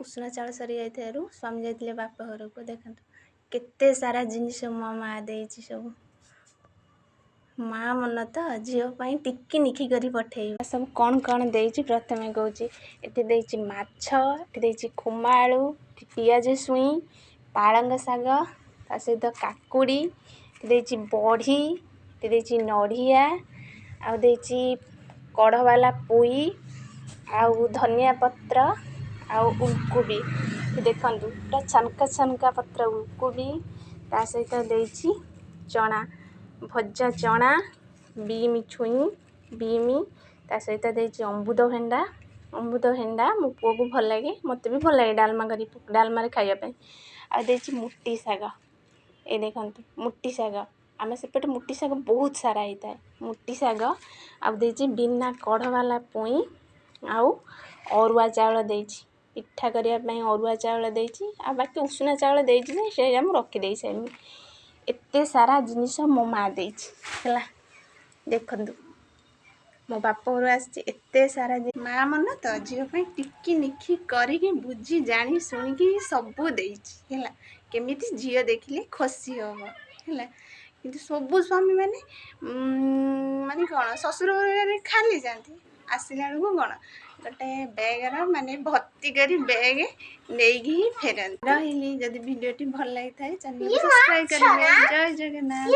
उषुना चाउल सरी जाइथारु स्वामी जाइथिले बाप घर को देखंतु केते सारा जिनिस मो माँ देइछि सब माँ मन तो झील पाई टिक्की निखी करी पठेई सब कौन देइछि प्रथमे कहूछि एठी देइछि माछ एठी देइछि खुमा आलू पियाज सुई पालंग साग ता सहित काकुड़ी एठी देइछि बढी एठी देइछि नढ़िया आ देइछि कढ़ वाला पुई आउ धनिया पत्र आउ उलकोबी देखंतु पूरा छनका छनका पत्र उलकोबी ता सहित देइछि चना भजा चना बीम छुई बीम ता सहित देइछि अमृत भेंडा मो पुओ को भल लगे मते भी भल लगे डालमा रे खाइया पे आ देइछि मुट्टी साग ए देखंतु मुट्टी साग आमे सेपटे मुट्टी साग बहुत सारा होता है मुट्टी साग आ देइछि बिना कढ़ वाला पुई आउ अरुआ चावल देइछि पिठा करिया पे अरुआ चावल देइछि आ बाकी उषुना चावल देइछि जे से हम रखि देइ सैनी एते सारा जिनिस मो माँ देइछि देखंतु मो बाप घर आसी एते सारा माँ मन तो झील पाई टिक्की निखी करिकी बुझी जानी शुणिकी सब देइछि हैला केमिति झील देखिले खुशी हम हैला किंतु सबु स्वामी माने माने कौन ससुर घर खाली जाती आसला बेलू कौन गोटे बैगर माने भर्ती करी बैग नहीं फेरन रही जदि वीडियो भल लगी था चैनल को सब्सक्राइब करेंगे। जय जगन्नाथ।